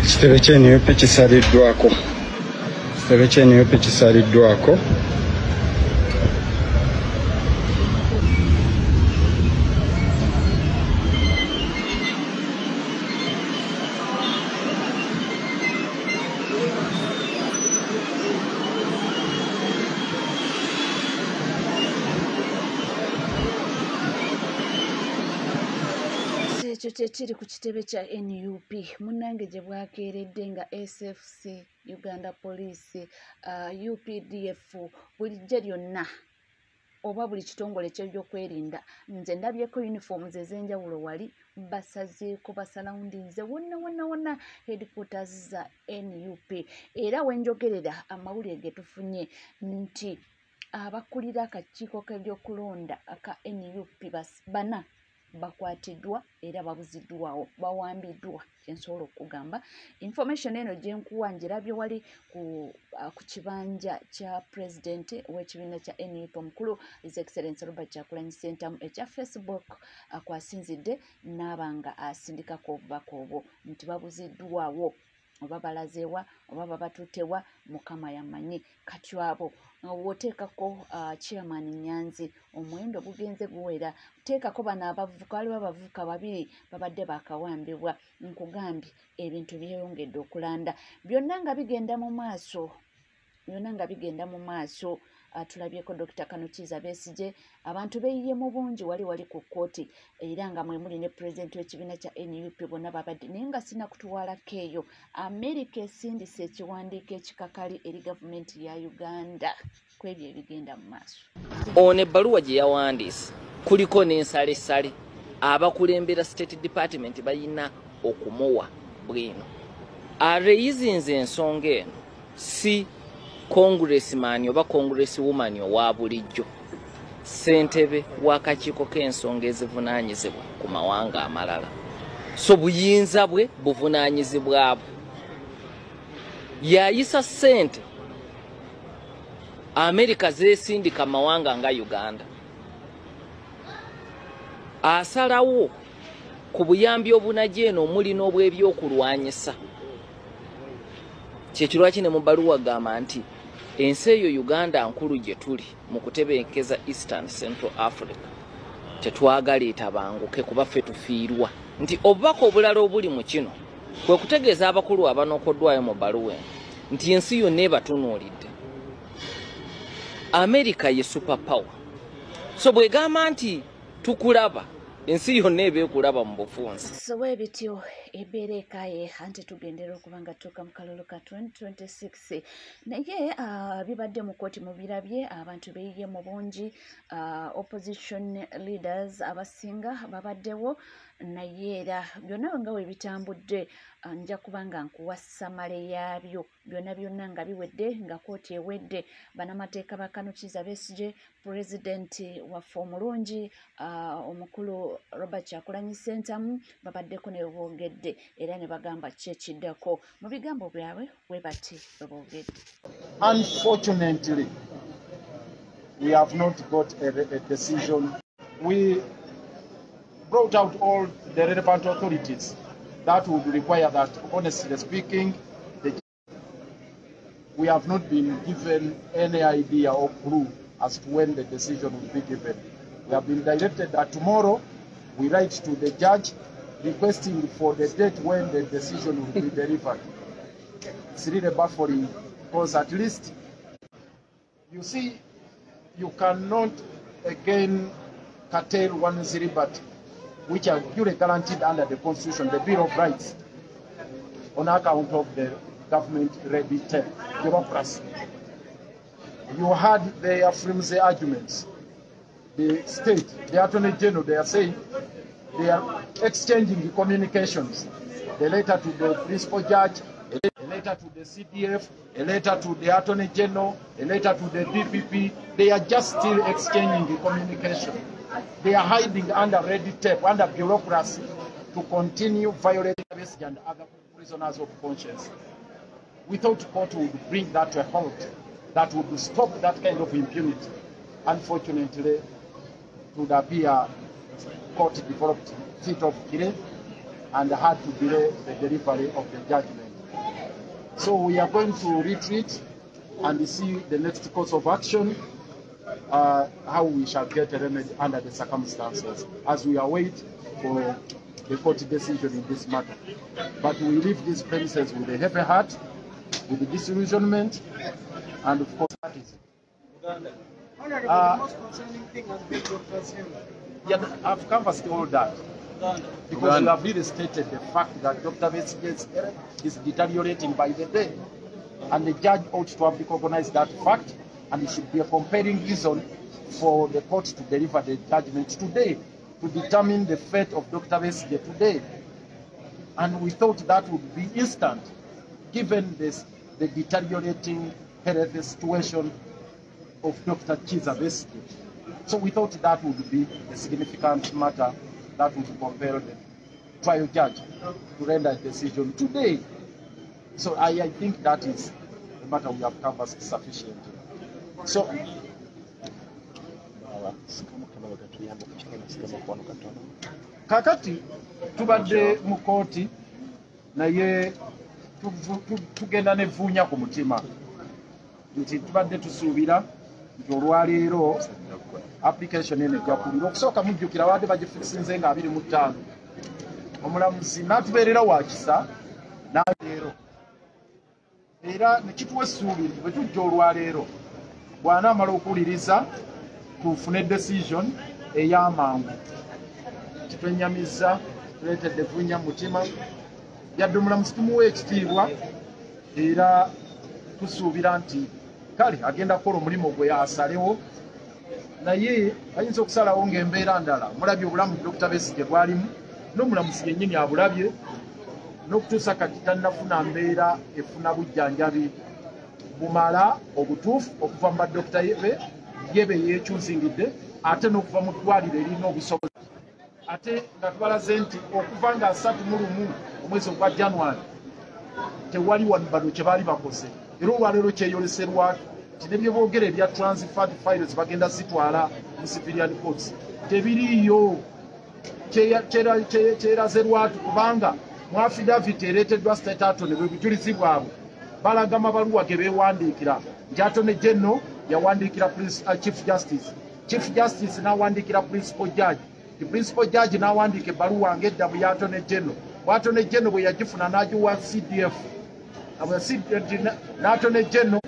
Ekitebe ky'NUP kisaliddwako. Ekitebe ky'NUP kisaliddwako. Kiri ku kitebe kya NUP munnange gye bwakeeredde nga SFC, Uganda Police, UPDF, bulijjo lyonna oba buli kitongole ky'ebyokwerinda nze ndabyeko uniforms ez'enjawulo wali basazeeko basalawundinze wonna headquarters za NUP. Era wenjogerera amawulire ge tufunye nti abakulira akakiiko k'ebyokulonda aka NUP bana bakwatiddwa era babuziddwawo bawambiddwa kyensobola okugamba. Information eno gye nkuwa ngirabye wali ku kibanja kya president w'ekibiina kya NUP omukulu His Excellency Robert Kyagulanyi Ssentamu ekya Facebook kwasinzidde n'abanga asindikako obubaka obwo nti babuziddwawo oba balazeewa oba babatutewa Mukama yamanyi. Kati abo woteekako chairman Nyanzi omuwendo gugenze guwera, teekako bano abavubuka waliwo abavubuka babiri babadde bakawambibwa. Nkugambye ebintu byeyongedde okulanda byonna nga bigenda mu maaso. Tulabyeko Dr. Kanukiza Besigye abantu beeyiye mu bungi wali ku kkooti era nga mwe muli ne pulezidenti w'ekibiina kya NUP bonna babadde naye nga sina kutuwalako eyo. Amerika esindise ekiwandiiko ekikakali eri gavumenti ya Uganda ku ebyo ebigenda mu maaso. Ono ebbaluwa gye yawandiise kuliko n'ensalesale abakulembera State Department balina okumuwa bwino. Areyizinze ensonga eno si congressman oba congresswoman owa bulijjo, ssentebe w'akakiiko k'ensonga ezivunaanyizibwa ku mawanga amalala. So buyinza bwe buvunaanyizibwa bwe. Yayisa ssente Amerika zeesindika mawanga nga Uganda. Asalawo ku buyambi obunajja eno omuli n'obw'ebyokulwanyisa. Kyekirwaki ne mu bbaluwa gamba nti ensi eyo Uganda nkulu gye tuli mu kutebenkeza Eastern Central Africa tetwagala etabanguke kuba ffe tufiirwa. Nti obubaka obulala obuli mu kino kwe kutegeeza abakulu abanookoddwayo mu bbaluwa nti ensi yonna ebatunuulidde. America ye super power. So bwegamba nti tukulaba ensi yonna ebeekulaba mu bufunzi. So webityo ebeera ekaye anti tugendera okuba nga tuuka mu kalulu ka 2026 naye bibadde mu kkooti mu birabye abantu beeyiye mu bungi. Opposition leaders abasinga babaddewo naye era byonna nga we bitambudde nja kuba nga nkuwa samale yaabyo byonna nga biwedde nga kkooti ewedde. Bannamateeka ba Kanukiza Besigye, pulezidenti waffe omulungi omukulu Robert Kyagulanyi Ssentamu babaddeko ne boogedde era ne bagamba kyekiddako mu bigambo byabwe bwe bati boogedde. Unfortunately, we have not got a decision. We brought out all the relevant authorities that would require that, honestly speaking, we have not been given any idea or clue as to when the decision will be given. We have been directed that tomorrow we write to the judge requesting for the date when the decision will be delivered. It's really baffling because at least, you see, you cannot again curtail one's liberty, which are duly guaranteed under the Constitution, the Bill of Rights, on account of the government ready tape, bureaucracy. You had their flimsy arguments. The state, the Attorney General, they are saying they are exchanging communications. A letter to the principal judge, a letter to the CDF, a letter to the Attorney General, a letter to the DPP. They are just still exchanging communication. They are hiding under red tape, under bureaucracy, to continue violating and other prisoners of conscience. We thought court would bring that to a halt, that would stop that kind of impunity. unfortunately, it would appear court developed fit of delay and had to delay the delivery of the judgment. So we are going to retreat and see the next course of action, how we shall get a remedy under the circumstances as we await for the court decision in this matter. But we leave these premises with a heavy heart, with disillusionment, and of course that is it. The most concerning thing has been Dr. Sim. Yeah, I've canvassed all that. Because you have really stated the fact that Dr. Besigye's health is deteriorating by the day. And the judge ought to have recognized that fact, and it should be a compelling reason for the court to deliver the judgment today, to determine the fate of Dr. Besigye today. And we thought that would be instant, given the deteriorating health situation of Dr. Kizza Besigye. So we thought that would be a significant matter that would compel the trial judge to render a decision today. So I think that is the matter we have covered sufficiently. So, kakati tubadde mu kooti naye tugenda nevuunya ku mutima nti tubadde tusuubira nti olwaleero application eno ejjakulira okusooka mujjukira wadde bagifikisinze nga 25 omulamuzi n'atubeerera wa kisa n'aleero era nekituwa essuubi nti bwe tujja olwaleero bw'anaamala okuwuliriza tufune decision ey'amangu kitwenyamizza tuleetedde vuunya mu mutima yadde omulamuzi tumuwa ekitiibwa era tusuubira nti kale agenda kukola omulimu gwe asalewo naye ayinza okusalawo ng'embeera ndala mulabye obulamu Dr. Besigye bwalimu n'omulamuzi yennyini abulabye n'okutuusa kati tannafuna mbeera efuna bujjanjabi bumala obutuufu okuva mu badokita yebe yeekyuzingidde ate n'okuva mu ddwaliro erina obusobozi ate nga tubalaze nti okuva nga 31 omwezi ogwa January tewali wano bano kye baali bakoze era olwaleero kyeyoleserwa nti ne bye boogera ebya transferred files bagenda zitwala mu civilian courts tebiriiyo kyeraze lwatu kubanga mu affidavit ereeteddwa state attorney bwe bujulizi bwabwe balaga amabaluwa ge beewandiikira nti attorney general yawandiikira chief justice n'awandiikira principal judge the principal judge n'awandiika ebbaluwa ng'eddamu ya attorney general attorney general bwe yagifuna n'agiwa CDF n'attorney general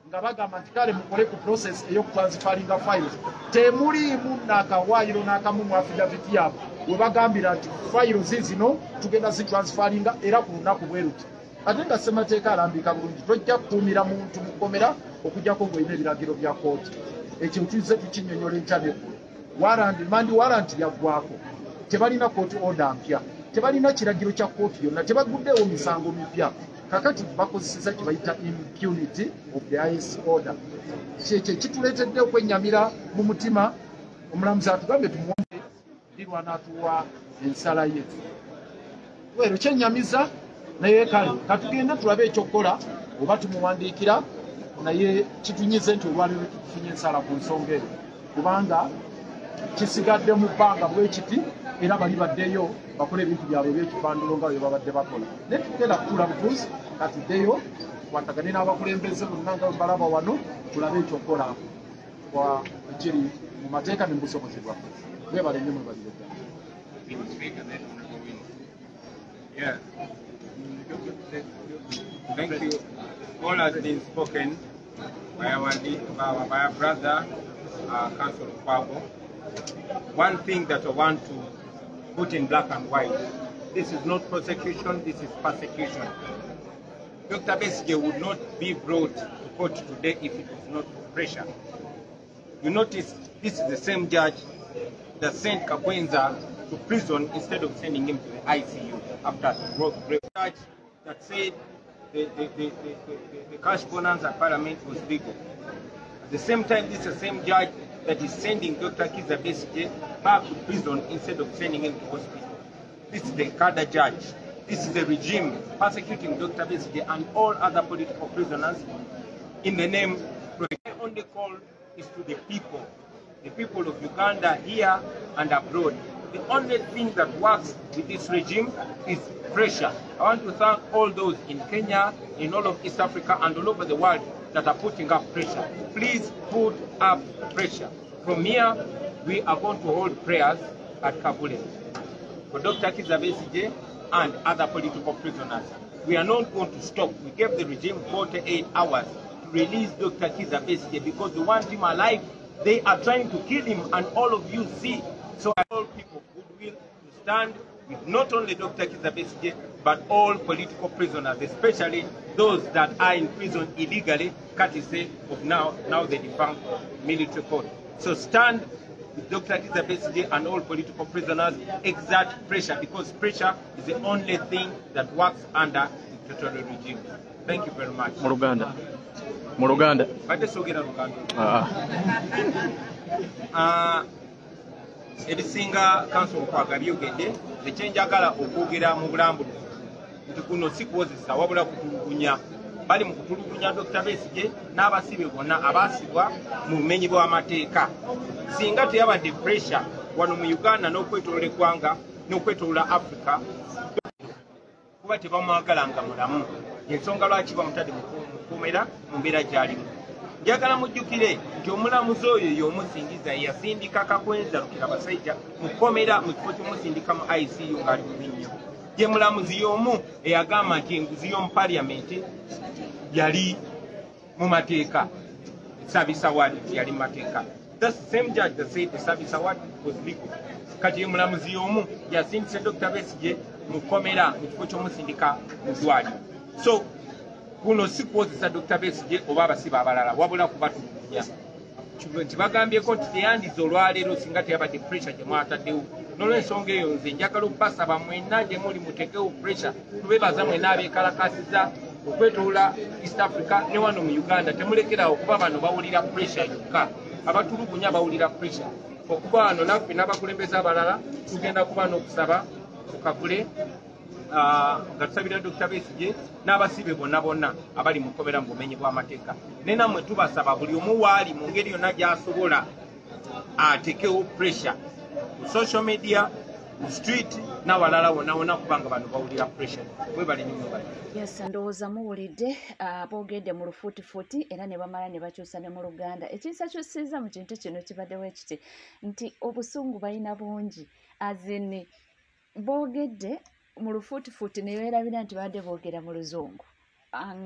nga bagamba nti kale mukole ku process ey'okutransfaringa files temuliimu n'akawaayiro n'akamu mu affidavit yaabwe we bagambira nti files zino tugenda zitransfaringa era ku lunaku bwe luti ate nga ssemateeka alambika bulungi tojja kukuumira muntu mu kkomera okugyako ng'olina ebiragiro bya kooti ekyo tuyize tukinnyonnyola enkya neggulu mandi warranti yaggwako tebalina kooti order mpya tebalina kiragiro kya kooti yonna tebaguddeewo misango mipya kakati bakozeseza kye bayita impunity of the highest order kyekyo kituleetedde okwennyamira mu mutima omulamuzi atugambe tumuwombe ndirwa n'atuwa ensala ye wero kyennyamiza naye kale katugende tulabe ekyokukola oba tumuwandiikira naye kitunyize nti olwaleero tukufunye ensala ku nsonga eyo kubanga kisigadde mu bbanga bwe kiti era bali baddeyo bakola ebintu byabwe ebyekifandulo nga bwe babadde bakola naye tugenda kutuula butuuzi katuddeyo kwatagane n'abakulembeze bonna nga balaba wano tulabe ekyokukola kwa ekiri mu mateeka ne mu busobozi bwaffe bwebale nnyo mwebalire ddala. Thank you. All has been spoken by our brother, Council Kwabo. One thing that I want to put in black and white, this is not prosecution, this is persecution. Dr. Besigye would not be brought to court today if it was not for pressure. You notice this is the same judge that sent Kabwenza to prison instead of sending him to the ICU after the judge that said the cash bonanza parliament was legal. At the same time, this is the same judge that is sending Dr. Kizza Besigye back to prison instead of sending him to hospital. This is the cadre judge. This is the regime persecuting Dr. Besigye and all other political prisoners in the name. I only call is to the people of Uganda here and abroad. The only thing that works with this regime is pressure. I want to thank all those in Kenya, in all of East Africa, and all over the world that are putting up pressure. Please put up pressure. From here, we are going to hold prayers at Kabule for Dr. Kizza Besigye and other political prisoners. We are not going to stop. We gave the regime 48 hours to release Dr. Kizza Besigye because they want him alive. They are trying to kill him, and all of you see. So I call people of goodwill to stand with not only Dr. Kizza Besigye, but all political prisoners, especially those that are in prison illegally, courtesy of now the defunct military court. So stand with Dr. Kizza Besigye and all political prisoners, exert pressure, because pressure is the only thing that works under the dictatorial regime. Thank you very much. Muruganda. Ebisinga council okwaga byogedde ekyenjagala okwogera mu bulambuzi nti kuno si kwozesa wabula kutulugunya bali mu kutulugunya Dr. Besigye n'abasibe bonna abaasibwa mu bumenyi bw'amateeka. Singa teyabadde pressure wano mu Uganda n'okwetolola eggwanga n'okwetolola Africa kuba tebamwagalanga mulamu, ensonga lwaki bamutadde mukomera mu mbeera gy'alimu. Njagala mujjukire nti omulamuzi oyo y'omusingiza yasindika Kakwenza Lukirabasajja mukomera mu kifo ky'omusindika mu ICU ng'ali bubi nnyo. Ye mulamuzi y'omu eyagamba nti enguzi y'omu paliamenti yali mu mateeka, service award yali mu mateeka. That's the same judge that said the service award was legal. Kati ye mulamuzi y'omu yasindise Dr. Besigye mukomera mu kifo ky'omusindika mu ddwaliro. So kuno si kwozesa Dr. Besigye oba abasibe abalala wabula kubatulugunya. Nti bagambyeko nti teyandiza olwaleero singa teyabadde pressure gye mwataddewo. N'olw'ensonga eyo nze njagala okubasaba mwenna gye muli muteekewo pressure, tubeebaza mwenna abeekalakasiza okwetoola East Africa ne wano mu Uganda. Temulekerawo okuba bano bawulira pressure yokka, abatulugunya bawulira pressure. Okuba wano naffe n'abakulembeze abalala tugenda kuba n'okusaba ku Kabule nga tusabira Dr. Besigye n'abasibe bonna abali mu kkomera mu bumenyi bw'amateeka. Ne nammwe tubasaba buli omu waali mu ngeri yonna gy'asobola ateekewo pressure ku social media, ku street n'awalala wonna kubanga bano bawulira pressure. Mwebale nnyo mwebale. Yes, ndowooza muwulidde boogedde mu lufuutifuuti era ne bamala ne bakyusa ne mu Luganda. Ekinsakyusiza mu kintu kino kibaddewo ekiti nti obusungu balina bungi, azini boogedde mu lufuutifuuti ne beerabira nti badde boogera mu Luzungu.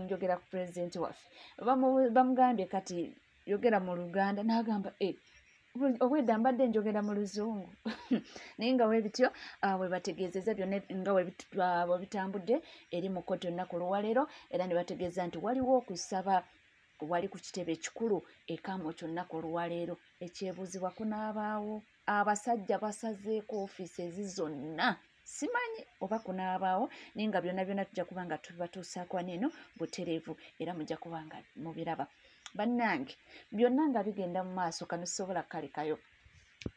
Njogera ku pulezidenti waffe bamugambye kati yogera mu Luganda n'agamba obwedda mbadde njogera mu Luzungu. Naye nga weebityo bwe bategeezezza byonna nga bwe bitambudde eri mu kkooti olunaku olwaleero, era ne bategeeza nti waliwo okusaba wali ku kitebe ekikulu ekaamu kyonnaku olwaleero. Ekyebuuzibwa kunaabaawo abasajja basazeeko ofiisi zonna, simanyi oba kunaabaawo, naye nga byonna tujja kuba nga tubatuusaako waneeno butereevu era mujja kuba nga mubiraba. Bannange byonna nga bigenda mu maaso kano sobola kalekayo.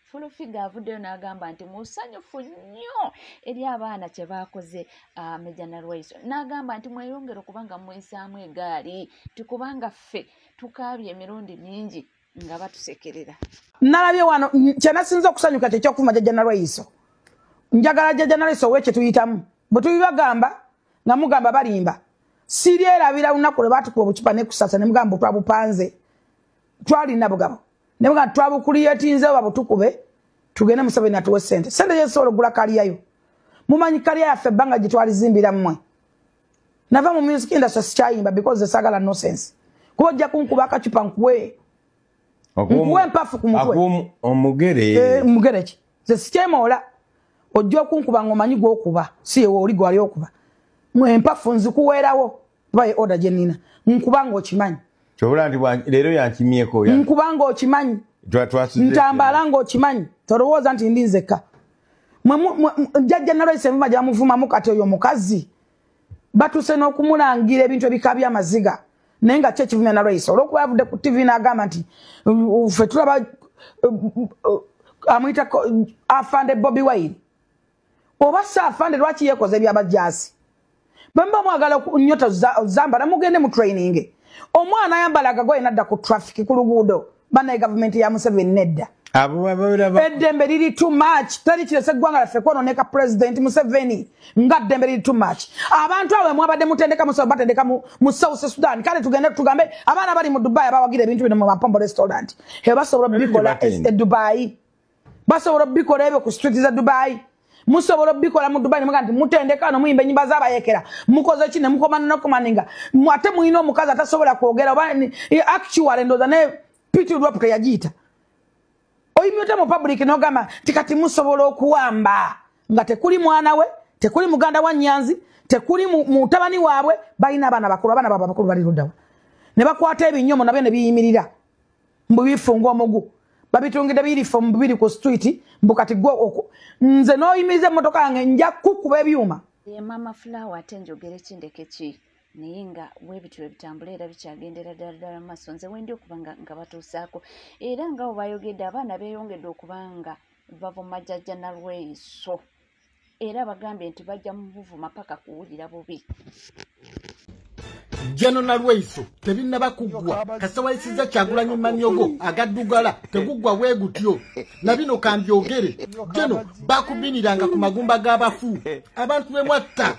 Fulufiga avuddeyo n'agamba nti musanyufu nnyo eri abaana kye baakoze Major Nalwaiso. N'agamba nti mweyongere okuba nga mwesaamu egaali tukubanga ffe tukaabye emirundi mingi nga batusekerera. Nalabye wano kyenasinza okusanyuka tekyokuvuma Major Nalwaiso. Njagala Major Nalwaiso weekye tuyitamu bwe tubibagamba nga mugamba balimba. Siryerabira lunaku lwe baatukuba obucupa ne kusasa ne mugamba twabupanze. Twalina bugabo. Ne mugamba twabukuliyetinze oba butukube tugende Museveni atuwe ssente. Ssente yesobola okugula kaliyayo. Mumanyi kaliya yaffe ebbanga gye twalizimbira mmwe. Nava mu music industry sikyayimba because esagala nonsense. Kuba ojja kunkuba akacupa nkuwe. Nkuwe empafu ku mutwe. Omugere. Mugere ki? Ze sikyemola. Ojja okunkuba ng'omanyi gw'okuba. Si ewe oli gwali okuba. Empafu nzikuweerawo. Baye order gye nnina. Nkuba ng'okimanyi. Kyobula nti leero yankimyeko. Nkuba ng'okimanyi. Ntambala ng'okimanyi. Tolowooza nti ndi nzekka. Jjajja Nalwaiso envuma gye bamuvumamu kati oyo omukazi. Batuuse n'okumulangira ebintu ebikabya amaziga. Naye nga kyekivumya Nalwaiso. Olw'okuba yavudde ku TV n'agamba nti ffe tulaba amuyita afande Bobi Wine. Oba si afande lwaki yeekoze eby'abajaasi? Bamba mwagala nyota zambala mugende mu training. Omwana ayambala akagoye nadda ku traffic ku luguudo. bana government ya Museveni nedda eddembe liri too much tali kirese gwanga laffe kwononeka president Museveni nga ddembe liri too much abantu awe mwabadde mutendeka musobo batendeka mu South Sudan kale tugende tugambe abaana bali mu Dubai abawagira ebintu bino mu Mapombo restaurant he basobola bikola Dubai basobola bikola ebe ku street za Dubai musobola bikola mu Dubai muganti mutendeka no muyimbe nyimba zabayekera mukoze kine mukomana no kumaninga mwate muino mukaza atasobola kwogera bani actually ndoza ne pitu drop kayagita oyimyote mu public no gama tikati musobola okuwamba nga tekuli mwana we tekuli muganda wa Nyanzi tekuli mutabani waabwe balina abana bakulu bali rudawa ne bakwata ebinyomo nabyo ne biyimirira mbubifunga omugu babitungide birifo mbiri ku street mbukati gwo oko nze no yimize motoka yange nja kukuba ebyuma mama Flower atenjogere kindeke ki ninga webitwe bitambula era bikyagendera ddala maso nze wendi okubanga nga batuusaako era nga obayogedde abaana beeyongedde okubanga bava mu majjajja na Lweyiso era bagambye nti bajja mu buvuma paka kuwulira bubi Jeno na Lweyiso tebinna bakugwa kasawaisiza Kyagulanyi Manyogo agaddugala tegugwa wegutyo nabino kambyogere jeno bakubiniranga ku magumba g'abafu abantu bemwatta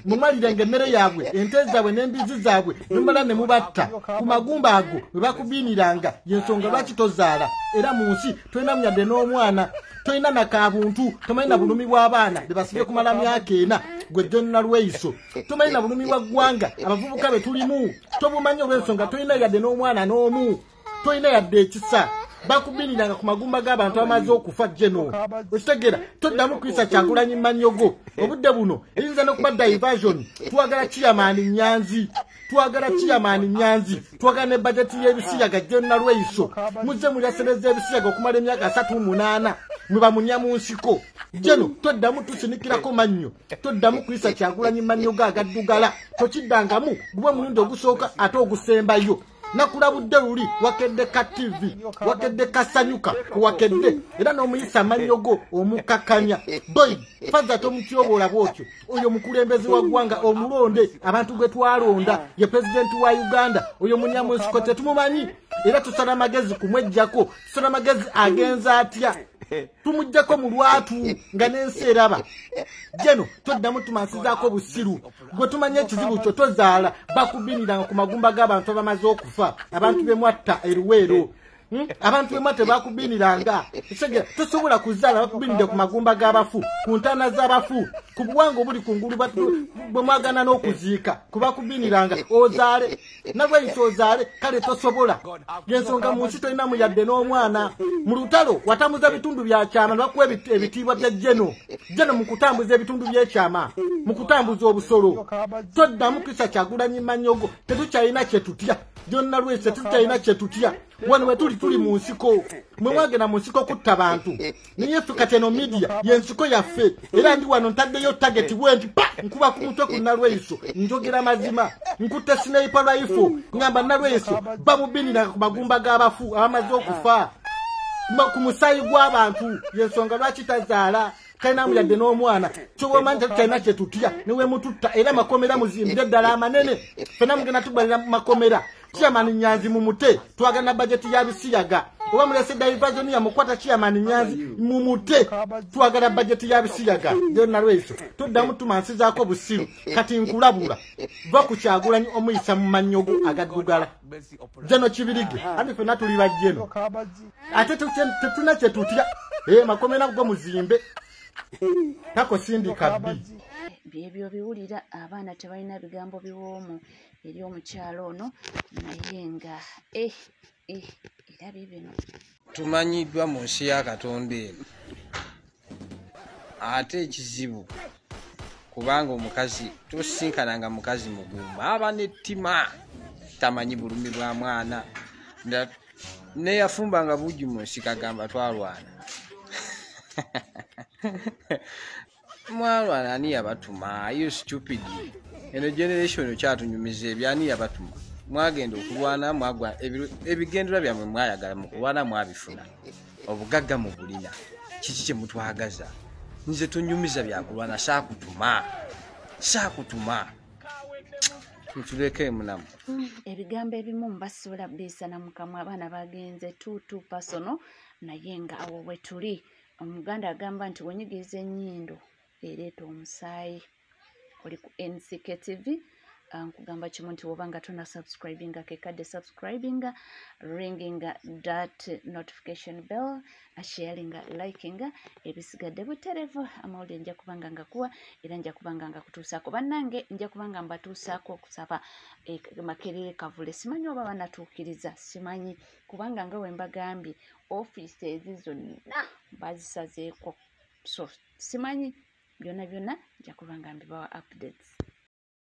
mumalirenge emmere yaabwe ente zaabwe n'embizi zaabwe numbala ne mubatta ku magumba ago bwe bakubiniranga yensonga lwaki tozaala era mu nsi tolina munyadde n'omwana tolina nakabuntu tomanyi na bulumi bw'abaana bebasibye kumala myaka ena gwe Jeno na Lweyiso tomanyi na bulumi bwa ggwanga abavubuka be tulimu tobumanyi olw'ensonga tolina yadde n'omwana n'omu tolina yadde ekisa bakubiniranga ku magumba g'abantu amaze okufa Jeno okitegera toddamu kuyisa Kyagulanyi Manyogo obudde buno eyinza n'okuba diversion twagala Chairman Nyanzi twagala ne budget y'ebisiyaga Jeno na Lweyiso muze mulyasereza ebisiyaga okumala emyaka 38 mwe bamunya mu nsiko Jeno toddamu tusinikirako mannyo toddamu kuyisa Kyagulanyi Manyogo agaddugala tokiddangamu gwe mulundi ogusooka ate ogusembayo nakulabudde luli wakedde ka TV wakedde kasanyuka wakedde era n'omuyisa Manyogo omukakanya boy faza tomutyobola bwotyo oyo mukulembezi wa ggwanga omulonde abantu gwe twalonda ye president wa Uganda oyo munyamunsiko tetumumanyi era tusala magezi kumwejjako tusala magezi agenza atya tumujjako mu lwatu nga n'ensi eraba Jeno toddamu tumansizaako busiru gwe tumanye ekizibu kyo tozaala bakubiniranga ku magumba g'abantu abamaze okufa abantu bemwatta eruweero abantu bemwatta bakubiniranga ekigera tosobola kuzaala bakubinidde ku magumba g'abafu ku ntaana z'abafu ku buwanga obuli ku ngulu bwe mwagana n'okuziika kubakubiniranga ozaale Nalweyiso ozaale kale tosobola yensonga mu nsi tolinamu yadde n'omwana mu lutalo watamuza bitundu bya kyama bakuwa ebitiibwa bya Jeno mu kutambuza ebitundu by'ekyama mu kutambuza obusolo toddamu kisa Kyagulanyi Manyogo tetukyalina kyetutya Jeno na Lweyiso tetukyalina kyetutya wano we tuli mu nsiko mwe mwagenda mu nsiko kutta bantu niye ffe Kateno Media yensiko yaffe era ndi wano ntaddeyo target bwenti nkuba ku mutwe ku Nalweyiso njogera mazima nkutte sniper rifle ngamba Nalweyiso bamubinira ku magumba g'abafu abamaze okufa ku musayi gw'abantu yensonga lwaki tazaala kalina muyadde n'omwana kyobamanyi tetukyalina kyetutya niwe mututta era makomera muzimbire ddala amanene fena mugenda tubalira makomera Chairman Nyanzi mumute twagana budget ya bisiyaga oba mulese diversion ya mukwata Chairman Nyanzi mumute twagala budget ya bisiyaga Jeno na Lweyiso toddamu tumansizaako busiru kati nkulabula va ku Kyagulanyi omuyisa mu Manyogo agaddugala Jeno kibirige andi fena tuli ba Jeno ate tetuna kyetutya makomera go muzimbe tako sindika bi byebyo biwulira abaana tebalina bigambo biwoomu eri omukyalo ono naye nga era bibino tumanyiddwa mu nsi ya Katonda eno ate ekizibu kubanga omukazi tosinkananga mukazi mugumba aba nettima tamanyi bulumi bwa mwana neyafumbanga bugi mu nsi kagamba twalwana mwalwana ani yabatuma you stupid eno generation kyatunyumiza ebyani yabatuma mwagenda okulwana mwagwa ebigendera byamwe mwayagala mu kulwana mwabifuna obugagga mu bulina kiki kye mutwagaza nze tunyumiza byakulwana saakutuma mutuleke munamu ebigambo ebimu mbasuula bisa na mukamwa abaana bagenze tutu personal naye nga awo bwe tuli omuganda agamba nti wenyigiriza ennyindo ereeta omusaayi oli ku NCK TV nkugamba kimu nti woba nga tona subscribinga kekadde subscribinga ringinga that notification bell sharinga likinga ebisigadde buterevu amawulire nja kubanga nga kuwa era nja kubanga nga kutuusaako bannange nja kubanga mbatuusaako okusaba Makerere Kavule simanyi oba banatuukiriza simanyi kubanga nga we mbagambye ofiisi ezi zonna bazisazeeko so simanyi byonna nja kubanga mbibawa updates